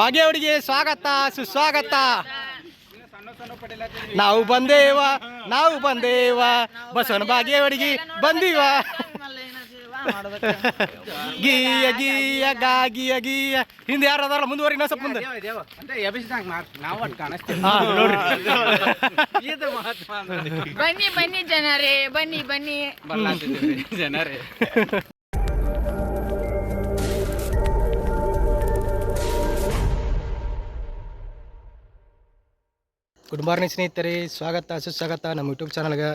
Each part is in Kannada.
ಭಾಗ್ಯವಡಿಗೆ ಸ್ವಾಗತ ಸುಸ್ವಾಗತ. ನಾವು ಬಂದೇವ ಬಸವನ ಭಾಗ್ಯವಡಿಗೆ ಬಂದೀವ. ಗೀಯ ಗೀಯ ಗಾಗಿಯ ಗೀಯ. ಹಿಂದೆ ಯಾರು ಅದಾರ ಮುಂದುವರಿ ನಾ ಸ್ವಲ್ಪ ಮುಂದೆ ಬನ್ನಿ ಬನ್ನಿ ಜನರೇ ಬನ್ನಿ ಬನ್ನಿ ಜನರೇ. ಗುಡ್ ಮಾರ್ನಿಂಗ್ ಸ್ನೇಹಿತರೆ, ಸ್ವಾಗತ ಸುಸ್ವಾಗತ ನಮ್ಮ ಯೂಟ್ಯೂಬ್ ಚಾನಲ್ಗೆ.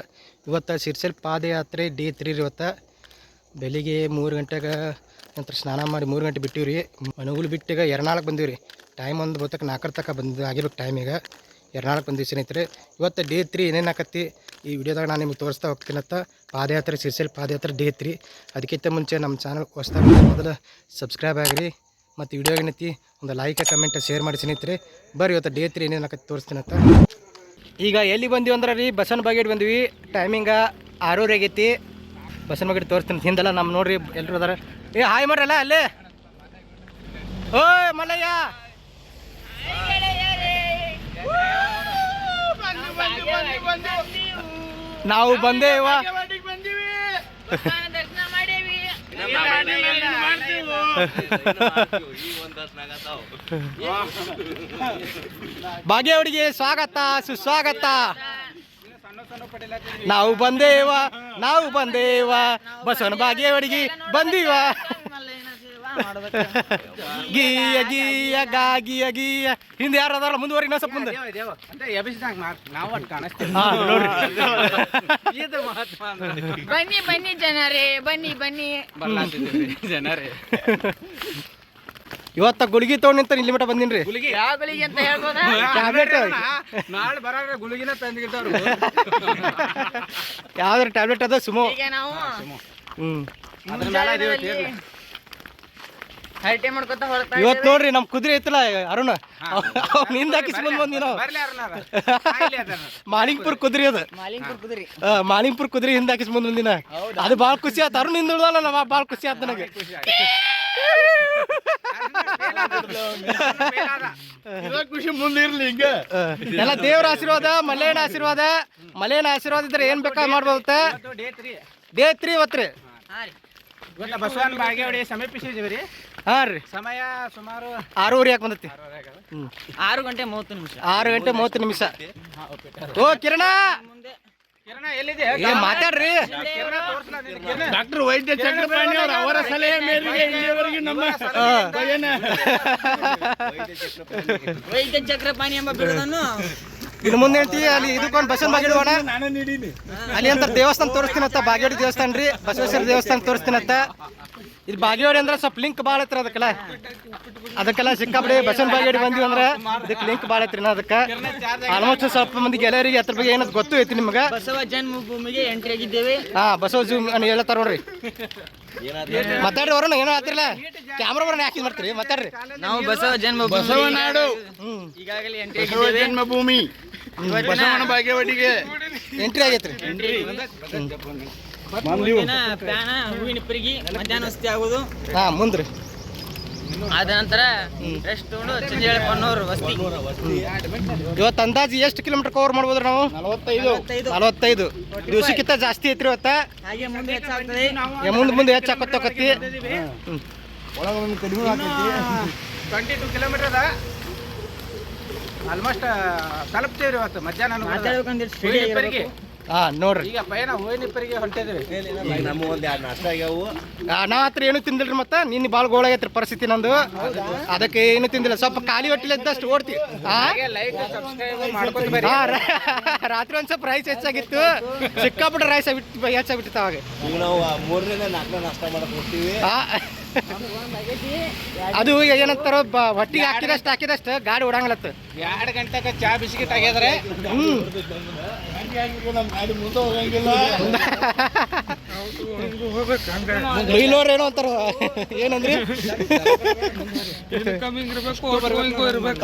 ಇವತ್ತು ಶಿರ್ಸಲ್ ಪಾದಯಾತ್ರೆ ಡೇ 3 ಇವತ್ತು ಬೆಳಿಗ್ಗೆ 3 ಗಂಟೆಗೆ ನಂತರ ಸ್ನಾನ ಮಾಡಿ 3 ಗಂಟೆ ಬಿಟ್ಟಿವಿ ರೀ. ಮನಗುಲ್ ಬಿಟ್ಟಿಗೆ ಎರ್ನಾಳಕ್ಕೆ ಬಂದೀವಿ ರೀ. ಟೈಮ್ ಒಂದು ಬತ್ತಕ್ಕೆ 4 ತನಕ ಆಗಿರ್ಬೇಕು ಟೈಮಿಗೆ. ಎರ್ನಾಳಕ್ಕೆ ಬಂದೀವಿ ಸ್ನೇಹಿತರೆ. ಇವತ್ತು ಡೇ 3 ಏನೇನು ಆಕತ್ತಿ ಈ ವಿಡಿಯೋದಾಗ ನಾನು ನಿಮ್ಗೆ ತೋರಿಸ್ತಾ ಹೋಗ್ತೀನತ್ತ. ಪಾದಯಾತ್ರೆ ಶಿರ್ಸಲ್ ಪಾದಯಾತ್ರೆ ಡೇ 3. ಅದಕ್ಕಿಂತ ಮುಂಚೆ ನಮ್ಮ ಚಾನಲ್ ಹೊಸ್ದಾಗಿ ಮೊದಲು ಸಬ್ಸ್ಕ್ರೈಬ್ ಆಗಿರಿ ಮತ್ತು ವಿಡಿಯೋ ಏನೈತಿ ಒಂದು ಲೈಕ್ ಕಮೆಂಟ್ ಶೇರ್ ಮಾಡಿ ಸ್ನೇಹಿತರೆ. ಬರ್ರಿ ಇವತ್ತು ಡೇ 3 ಏನೇನು ಆಕತ್ತಿ ತೋರಿಸ್ತೀನತ್ತ. ಈಗ ಎಲ್ಲಿ ಬಂದೀವಿ ಅಂದ್ರೆ ರೀ ಬಸವನ ಬಾಗೇಡ್ ಬಂದ್ವಿ. ಟೈಮಿಂಗ 6 ಆಗೈತಿ. ಬಸವನ ಬಾಗೇಡ್ ತೋರಿಸ್ತೀನಿ. ಹಿಂದೆಲ್ಲ ನಮ್ಮ ನೋಡ್ರಿ ಎಲ್ಲರೂ ಅದಾರ. ಹಾಯ್ ಮಾಡ್ರಲ್ಲ ಅಲ್ಲೇ. ಓಯ್ ಮಲ್ಲಯ್ಯ, ನಾವು ಬಂದೇವ. ದರ್ಶನ ಮಾಡೇವಿ. ಭಾಗ್ಯವಡಿಗೆ ಸ್ವಾಗತ ಸುಸ್ವಾಗತ. ನಾವು ಬಂದೇವ ಬಸವನ ಭಾಗ್ಯವಡಿಗೆ ಬಂದೀವ. ಗೀಯ ಗೀಯ ಗಾಗಿಯ ಗೀಯ. ಹಿಂದೆ ಯಾರು ಅದಾರ ಮುಂದುವರಿ ನಾ ಸ್ವಲ್ಪ ಮುಂದೆ ಬನ್ನಿ ಬನ್ನಿ ಜನರೇ ಬನ್ನಿ ಬನ್ನಿ ಜನರೇ. ಇವತ್ತ ಗುಳಿಗೆ ತೊಗೊಂಡು ನಿಂತ ಇಲ್ಲಿ ಮಟ್ಟ ಬಂದಿನ್ರಿ. ಯಾವ ಗುಳಿಗೆ ಅಂತ ಹೇಳ್ಬೋದಾ? ಟ್ಯಾಬ್ಲೆಟ್ ನಾಳೆ ಬರಾಗ ಗುಳಿಗಿನ ತಂದಿರ್ತಾವ್ರು. ಯಾವ್ದಾರ ಟ್ಯಾಬ್ಲೆಟ್ ಅದ ಸುಮೋ. ಈಗ ನಾವು ಹ್ಞೂ ಹರಟೆ ಮಾಡ್ಕೊತ ಹೊರತಾ ಇವತ್ತು ನೋಡ್ರಿ ನಮ್ ಕುದುರೆ ಐತಲ್ಲ ಅರುಣ, ನಿಂದ ಹಾಕಿಸ್ ಮುಂದ್ ಬಂದಿ ನಾವು. ಮಾಲಿಂಗ್ಪುರ್ ಕುದುರೆ ಅದ. ಮಾಲಿಂಗ್ಪುರ್ ಕುದುರಿ ಮಾಲಿಂಗ್ಪುರ್ ಕುದುರೆ ಹಿಂದ ಹಾಕಿಸ್ ಮುಂದ್ ಬಂದಿನ. ಅದು ಬಾಳ ಖುಷಿ ಆತ. ಅರುಣ್ ಹಿಂದ ಉಳ್ದಲ್ಲ ಬಾಳ ಖುಷಿ ಆತ ನನಗೆ. ಖುಷಿ ಮುಂದಿರ್ಲಿ ಹಿಂಗ ಎಲ್ಲ ದೇವ್ರ ಆಶೀರ್ವಾದ, ಮಲ್ಲೇನ ಆಶೀರ್ವಾದ. ಮಲ್ಲೇನ ಆಶೀರ್ವಾದ ಇದ್ರೆ ಏನ್ ಬೇಕಾದ್ ಮಾಡ್ಬೋದ. ಡೇ 3 ಇವತ್ತು ರೀ. ಇವತ್ತ ಬಸವನ ಬಾಗೇವಾಡಿ ಸಮೀಪಿಸಿದೀವಿ ರೀ. ಹಾ ರೀ, ಸಮಯ ಸುಮಾರು 6:30 ಯಾಕೆ ಬಂದತಿ. 6 ಗಂಟೆ 30 ನಿಮಿಷ. 6 ಗಂಟೆ 30 ನಿಮಿಷ. ಓ ಕಿರಣ, ಕಿರಣ ಎಲ್ಲಿದೆ? ಮಾತಾಡ್ರಿ. ಡಾಕ್ಟರ್ ವೈದ್ಯ ಚಕ್ರಪಾಣಿ ಅವರು ಅವರ ಸಲಹೆ ಮೇರೆಗೆ ಇಲ್ಲಿಯವರೆಗೆ ನಮ್ಮ ವೈದ್ಯ ಚಕ್ರಪಾಣಿ ಎಂಬ ಬಿರುದನ್ನು ಇನ್ನು ಮುಂದೆ ಹೇಳ್ತೀವಿ. ಅಲ್ಲಿ ಇದಕ್ಕೊಂದು ಬಸವನ ಬಾಗೇಡಿ ಹೋಗೋಣ. ನಾನು ನೀಡೀನಿ. ಅಲ್ಲಿ ಅಂತ ದೇವಸ್ಥಾನ ತೋರಿಸ್ತೀನತ್ತ. ಬಾಗೇವಾಡಿ ದೇವಸ್ಥಾನ ರೀ, ಬಸವೇಶ್ವರ ದೇವಸ್ಥಾನ ತೋರಿಸ್ತೀನತ್ತ. ಇದು ಬಾಗೇವಾಡಿ ಅಂದ್ರೆ ಸ್ವಲ್ಪ ಲಿಂಕ್ ಭಾಳ ಐತ್ರಿ. ಅದಕ್ಕೆಲ್ಲ ಸಿಕ್ಕಾಪಡಿ ಬಸವನ ಬಾಗೇವಾಡಿ ಬಂದಿವಿ ಅಂದ್ರೆ ಇದಕ್ಕೆ ಲಿಂಕ್ ಭಾಳ ಐತ್ರಿ. ಅದಕ್ಕೆ ಆಲ್ಮೋಸ್ಟ್ ಸ್ವಲ್ಪ ಮಂದಿ ಗೆಳೆಯರಿಗೆ ಅದ್ರ ಬಗ್ಗೆ ಏನದು ಗೊತ್ತು ಐತಿ ನಿಮ್ಗೆ. ಬಸವ ಜನ್ಮಭೂಮಿಗೆ ಎಂಟ್ರಿ ಆಗಿದ್ದೇವೆ. ಹಾ, ಬಸವ ಜೂ ಹೇಳ್ತಾರ ನೋಡ್ರಿ. ಮಾತಾಡ್ರಿ ಅವ್ರನ್ನ ಏನೋ ಆಗ್ತಿರಲ್ಲ. ಕ್ಯಾಮ್ರಾ ಬರೋಣ ಯಾಕೆ ಮಾಡ್ತೀರಿ, ಮಾತಾಡ್ರಿ. ನಾವು ಬಸವ ಜನ್ಮಭೂಮಿ ಬಸವನಾಡು ಈಗಾಗಲೇ ಎಂಟ್ರಿ ಬಸವ ಜನ್ಮಭೂಮಿ ಬಸವನ ಬಾಗೇವಾಡಿಗೆ ಎಂಟ್ರಿ ಆಗೈತ್ರಿ. ಪ್ಯಾನ ಹೂವಿನ ಇಪ್ಪರಿಗೆ ಮಧ್ಯಾಹ್ನ ವಸತಿ ಆಗುದು. ಹಾ, ಮುಂದ್ರಿ. ಆದ ನಂತರ ರೆಸ್ಟ್ ತಗೊಂಡು ಚಿಂಜಾಳೆ ಪನ್ನೂರು ವಸತಿ. ಇವತ್ತು ಅಂದಾಜು ಎಷ್ಟು ಕಿಲೋಮೀಟರ್ ಕವರ್ ಮಾಡ್ಬೋದ್ರಿ ನಾವು? 45 ದಿವಸಕ್ಕಿಂತ ಜಾಸ್ತಿ ಐತ್ರಿ ಇವತ್ತ. ಹಾಗೆ ಮುಂದೆ ಹೆಚ್ಚಾಗ್ತದೆ. ಮುಂದೆ ಹೆಚ್ಚಾಕತ್ತೋಕತ್ತಿ. 22 ಕಿಲೋಮೀಟರ್ ಅದ. ಆಲ್ಮೋಸ್ಟ್ ತಲುಪ್ತೇವ್ರಿ ಇವತ್ತು ಮಧ್ಯಾಹ್ನ. ಮಾತಾಡ್ಬೇಕಂದ್ರೆ ಹಾ ನೋಡ್ರಿ, ಈಗ ಪಯಣ ಹೂವಿನಿಪ್ಪರಿಗೆ ಹೊಂಟಿದ್ವಿ. ನಮ್ಮ ಒಂದ್ 2 ನಾಷ್ಟ ಆಗ್ಯಾವು. ನಾ ಹತ್ರ ಏನು ತಿಂದಿಲ್ರಿ. ಮತ್ತೆ ನಿನ್ನ ಭಾಳ ಗೋಳಾಗೈತ್ರಿ ಪರಿಸ್ಥಿತಿ ನಂದು. ಅದಕ್ಕೆ ಏನು ತಿಂದಿಲ್ಲ. ಸ್ವಲ್ಪ ಖಾಲಿ ಹೊಟ್ಟಿಲ್ಲ ಇದ್ದಷ್ಟು ಓಡ್ತಿ. ಲೈಕ್ ಸಬ್ಸ್ಕ್ರೈಬ್ ಮಾಡ್ಕೊಂಡು ಬರ್ರಿ. ರಾತ್ರಿ ಒಂದ್ ಸ್ವಲ್ಪ ರೈಸ್ ಹೆಚ್ಚಾಗಿತ್ತು. ಸಿಕ್ಕಾಪಟ್ಟೆ ರೈಸ್ ಹೆಚ್ಚಾಗ್ಬಿಟ್ಟಿತ್ತು ಅವಾಗ. ನಾವು 3ರಿಂದ 4 ನಾಷ್ಟ ಮಾಡಕ್ ಹೋಗ್ತೀವಿ. ಅದು ಏನಂತಾರ, ಹೊಟ್ಟಿಗೆ ಹಾಕಿದಷ್ಟು ಗಾಡಿ ಓಡಂಗಲತ್ತ. 2 ಗಂಟೆಗೆ ಚಾ ಬಿಸ್ಕಿಟ್ ಆಗ್ಯದ್ರೆ. ಬೈಲೋರ್ ಏನೋ ಅಂತಾರ ಏನಂದ್ರಿ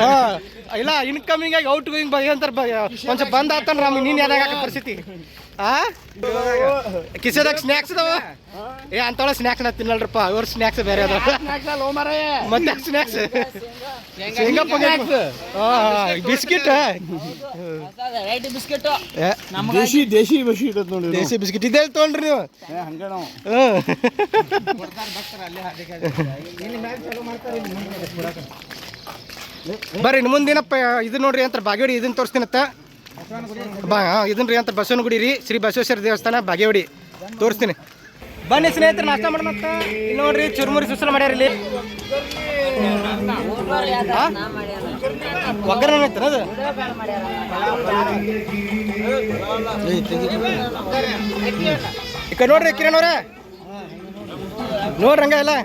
ಹಾ ಇಲ್ಲ ಇನ್ಕಮಿಂಗ್ ಆಗಿ ಔಟ್ ಗೋಯಿಂಗ್ ಅಂತಾರ ಒಂದ್ ಬಂದ್ ಆತನ್ರ ನೀನ್ ಯಾವಾಗ ಪರಿಸ್ಥಿತಿ ಆ ಕಿಸೆದಾಗ ಸ್ನ್ಯಾಕ್ಸ್ ಅದಾವ ಏ ಅಂತವಳ ಸ್ನ್ಯಾಕ್ಸ್ ನಾ ತಿನ್ನಲ್ರಪ್ಪ ಅವ್ರ ಸ್ನ್ಯಾಕ್ಸ್ ಬೇರೆ ಅದಾವ ಮತ್ತೆ ಸ್ನ್ಯಾಕ್ಸ್ ಬಿಸ್ಕಿಟ್ ಬಿಸ್ಕೆಟ್ ದೇಶಿ ಬಸಿ ಇಡತ್ ನೋಡಿ ದೇಸಿ ಬಿಸ್ಕಿಟ್ ಇದೇ ತೊಗೊಂಡ್ರಿ ನೀವು ಹಂಗ ನಾವು ಬರ್ರಿ ಇನ್ನು ಮುಂದಿನಪ್ಪ ಇದು ನೋಡ್ರಿ ಅಂತ ಬಾಗೇವಾಡಿ ಇದನ್ನ ತೋರಿಸ್ತೀನತ್ತ ಇದನ್ನ ರೀ ಅಂತ ಬಸವನಗುಡಿ ರೀ ಶ್ರೀ ಬಸವೇಶ್ವರ ದೇವಸ್ಥಾನ ಬಾಗೇವಾಡಿ ತೋರಿಸ್ತೀನಿ ಬನ್ನಿ ಸ್ನೇಹಿತರೆ ನಾಷ್ಟ ಮಾಡೋಣ ಅಂತ ಇಲ್ಲಿ ನೋಡ್ರಿ ಚುರುಮುರಿ ಸುಸಲ ಮಾಡ್ಯಾರ ಇಲ್ಲಿ ಒಗ್ಗರಣೆ ಐತನ ಅದು ಈ ಕಡೆ ನೋಡ್ರಿ ಕಿರಣ್ ಅವ್ರ ನೋಡ್ರಿ ಹಂಗ ಎಲ್ಲ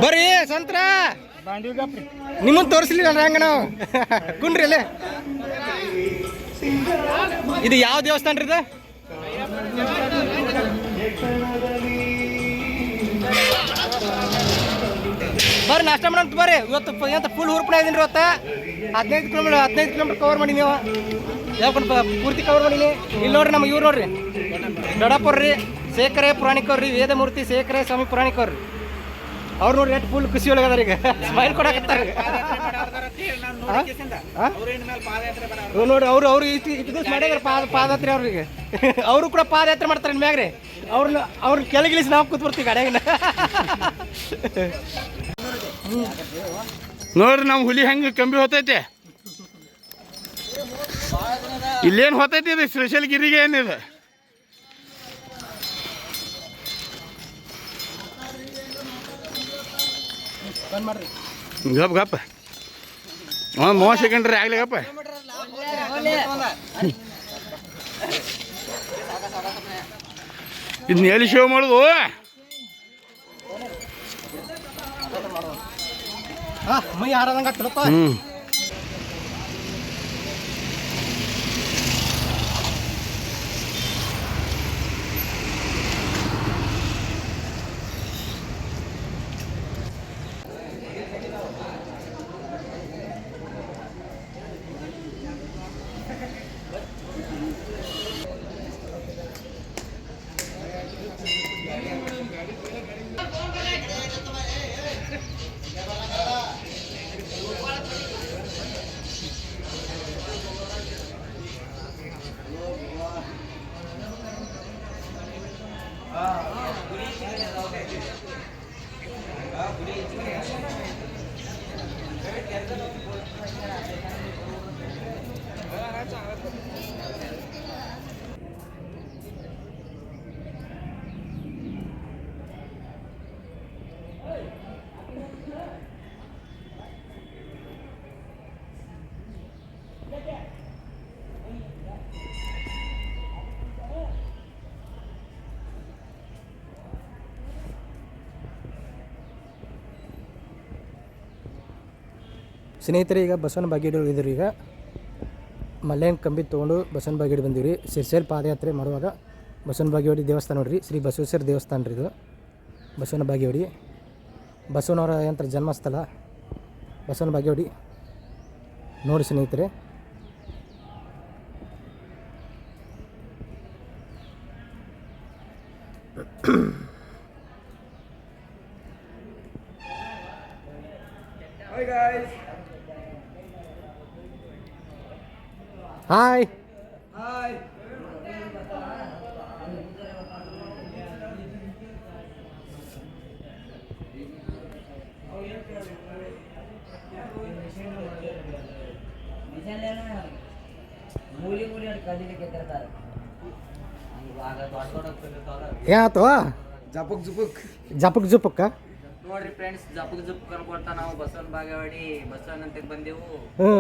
ಬರ್ರಿ ಸಂತ್ರ ನಿಮ್ಮನ್ನ ತೋರಿಸ್ಲಿಲ್ಲ ಹಂಗ ನಾವು ಕುಂಡ್ರಿ ಅಲ್ಲೇ ಇದು ಯಾವ ದೇವಸ್ಥಾನ ರೀ ಇದು ಬರ್ರಿ ನಾಷ್ಟ ಮಾಡೋಣ ಬರ್ರಿ ಇವತ್ತು ಎಂತ ಫುಲ್ ಹುರುಪಣ ಇದೀನಿ ರೀ ಇವತ್ತು 15 ಕಿಲೋಮೀಟರ್ ಕವರ್ ಮಾಡಿ ನೀವು ಯಾಕಂತ ಪೂರ್ತಿ ಕವರ್ ಮಾಡೀನಿ ಇಲ್ಲಿ ನೋಡ್ರಿ ನಮ್ಮ ಇವ್ರು ನೋಡ್ರಿ ದೊಡ್ಡಪ್ಪವ್ರಿ ಶೇಖರೇ ಪುರಾಣಿಕವ್ರಿ ವೇದಮೂರ್ತಿ ಶೇಖರೇ ಸ್ವಾಮಿ ಪುರಾಣಿಕವ್ರಿ ಅವ್ರು ನೋಡ್ರಿ ಎಷ್ಟು ಫುಲ್ ಖುಷಿ ಒಳಗದಾರ ಈಗ ಸ್ಮೈಲ್ ಕೊಡಕತ್ತಾರ ನೋಡ್ರಿ ಅವ್ರು ಇಷ್ಟು ದಿವಸ ಮಾಡ್ಯಾರ ಪಾದಯಾತ್ರೆ ಅವ್ರಿಗೆ ಅವರು ಕೂಡ ಪಾದಯಾತ್ರೆ ಮಾಡ್ತಾರೆ ಇನ್ ಮ್ಯಾಗ್ರಿ ಅವ್ರನ್ನ ಕೆಳಗಿಳಿಸಿ ನಾವು ಕೂತ್ ಬರ್ತೀವಿ ಗಾಡಿಯಾಗ ನೋಡ್ರಿ ನಮ್ಮ ಹುಲಿ ಹೆಂಗೆ ಕಂಬಿ ಹೋತೈತೆ ಇಲ್ಲೇನು ಹೋತೈತಿ ಇದು ಸ್ಪೆಷಲ್ ಗಿರಿಗೆ ಏನಿದೆ ಗಪ್ ಗಪ್ಪ 30 ಸೆಕೆಂಡ್ ರೀ ಆಗ್ಲಿ ಗಪ್ಪ ಇದನ್ನ ಎಲ್ಲಿ ಶೋ ಮಾಡೋದು ಮೈ ಹಾರದಂಗ ಆಗ್ತದಪ್ಪ ಸ್ನೇಹಿತರೆ ಈಗ ಬಸವನ ಬಾಗೇಡಿ ಹೋಗಿದ್ರಿ ಈಗ ಮಲ್ಲೇನ್ ಕಂಬಿ ತೊಗೊಂಡು ಬಸವನ ಬಾಗೇಡಿ ಬಂದಿವ್ರಿ ಸಿರ್ಸೇಲ್ ಪಾದಯಾತ್ರೆ ಮಾಡುವಾಗ ಬಸವನ ಬಾಗೇವಾಡಿ ದೇವಸ್ಥಾನ ನೋಡ್ರಿ ಶ್ರೀ ಬಸವೇಶ್ವರ ದೇವಸ್ಥಾನ ರೀ ಇದು ಬಸವನ ಬಾಗೇವಾಡಿ ಬಸವನವರ ಯಂತ್ರ ಜನ್ಮಸ್ಥಳ ಬಸವನ ಬಾಗೇವಾಡಿ ನೋಡಿ ಸ್ನೇಹಿತರೆ Hi guys. Hi Hi. ಏನಾಯ್ತು Japuk Japuk. ಜಪಕ್ ಜುಪಕ್ಕ ನೋಡ್ರಿ ಫ್ರೆಂಡ್ಸ್ ಜಪಕ್ ಜಪ್ ಕನ್ಕೊಳ್ತಾ ನಾವು ಬಸವನ ಬಾಗೇವಾಡಿ ಬಸವನ ಅಂತ ಬಂದೆವು ಹ್ಞೂ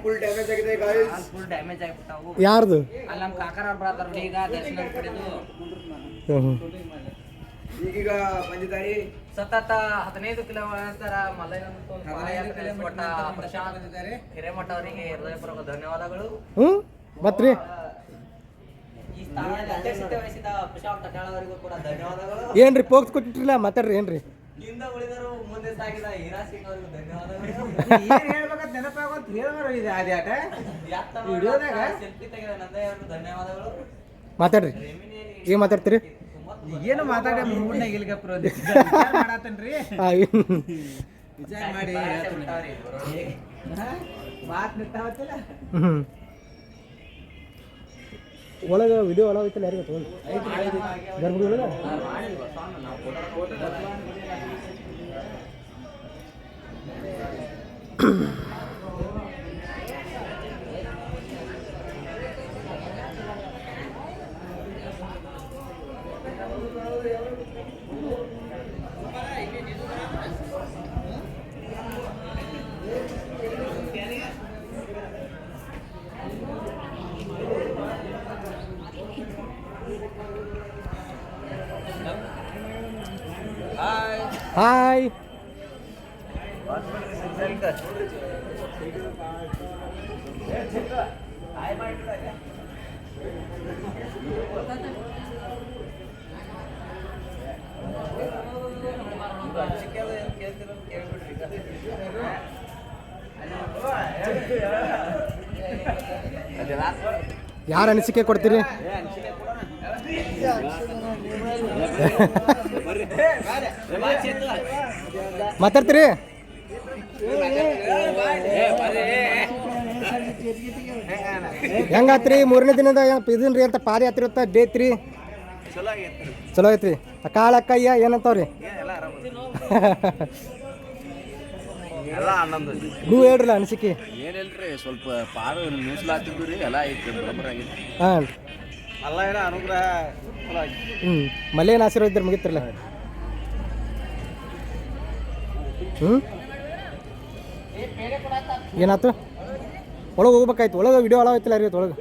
Full damage ಆಗಿದೆ guys. ಫುಲ್ ಡ್ಯಾಮೇಜ್ ಆಗ್ಬಿಟ್ಟಾವು ಯಾರ್ದು ಅಲ್ಲಿ ನಮ್ಮ ಕಾಕರ ಬ್ರಾದರ್ ಈಗ ದರ್ಶನ ಪಡೆದು ಹ್ಞೂ ಈಗೀಗ ಬಂದಿದ್ದಾರೆ ಸತತ 15 ಕಿಲೋಮೀಟರ್ ಮಲ್ಲಯ್ಯ ಪ್ರಶಾಂತ್ ಹಿರೇಮಠ ಅವರಿಗೆ ಹೃದಯಪೂರ್ವಕ ಧನ್ಯವಾದಗಳು. ಹ್ಞೂ ಮತ್ರಿ ಈ ಸ್ಥಾನದಲ್ಲಿ ಅಧ್ಯಕ್ಷತೆ ವಹಿಸಿದ ಪ್ರಶಾಂತ್ ತಟ್ಟಾಳ್ ಅವರಿಗೂ ಕೂಡ ಧನ್ಯವಾದಗಳು. ಏನ್ರಿ ಪೋಕ್ಸ್ ಕೊಟ್ಟಿರಲಿಲ್ಲ ಮಾತಾಡ್ರಿ ಏನ್ರಿ ಹಿಂದೆ ಉಳಿದರು ಮುಂದೆ ಸಾಗಿದ ಹೀರಾ ಸಿಂಗ್ ಅವರಿಗೂ ಧನ್ಯವಾದಗಳು. ಏನ್ ಹೇಳ್ಬೇಕಂತ ನೆನಪಾಗಂತ ಹೇಳಿದ್ರು ಇದೆ ಅದ್ಯಾಟ ಸೆಲ್ಫಿ ತೆಗೆದ ನಂದಯ್ಯ ಅವರಿಗೂ ಧನ್ಯವಾದಗಳು. ಮಾತಾಡ್ರಿ ಏನು ಮಾತಾಡ್ತೀರಿ ಏನು ಮಾತಾಡ ಮುಂಗುಂಡಾಗ ಇಲ್ಗಪ್ಪ ಮಾಡತ್ತೇನ್ರಿ ವಿಚಾರ ಮಾಡಿ ಮಾತು ನಿಂತಾವತ್ತಿಲ್ಲ ಹ್ಞೂ ಒಳಗೆ ವಿಡಿಯೋ ಒಳಗೆ ಐತಲ್ಲ ಯಾರಿಗೆ ತೊಗೊಂಡು ಗರ್ಭಗುಡಿ ಒಳಗೆ ಹಾಯ್ ಯಾರು ಅನಿಸಿಕೆ ಕೊಡ್ತೀರಿ ಮಾತಾಡ್ತೀರಿ ಹೆಂಗಾತ್ರಿ ಮೂರನೇ ದಿನದ ಇದನ್ರಿ ಅಂತ ಪಾದಯಾತ್ರೆ ಇವತ್ತ ಡೇ 3 ಚಲೋ ಐತ್ರಿ ಕಾಳಕ್ಕ ಅಯ್ಯ ಏನಂತಾವ್ರಿ ನೀವು ಹೇಳ್ರಲ್ಲ ಅನಿಸಿಕೆ ಏನಿಲ್ರಿ ಸ್ವಲ್ಪ ಪಾದ ನ್ಯೂಸ್ಲಾತಿದ್ದು ರೀ ಎಲ್ಲ ಐತಿ ಬರೋಬ್ಬರ ಆಗೈತಿ ಹಾಂ ಅಲ್ಲ ಏನೋ ಅನುಗ್ರಹ ಹ್ಞೂ ಮಲ್ಲೇನು ಆಶೀರ್ವಾದ ಇದ್ರೆ ಮುಗಿತ್ರಲ್ಲ ಹ್ಞೂ ಏನಾಯ್ತು ಒಳಗೆ ಹೋಗ್ಬೇಕಾಯ್ತು ಒಳಗೆ ವಿಡಿಯೋ ಒಳಗೆ ಐತಿಲ್ಲ ರೀ ಒಳಗೆ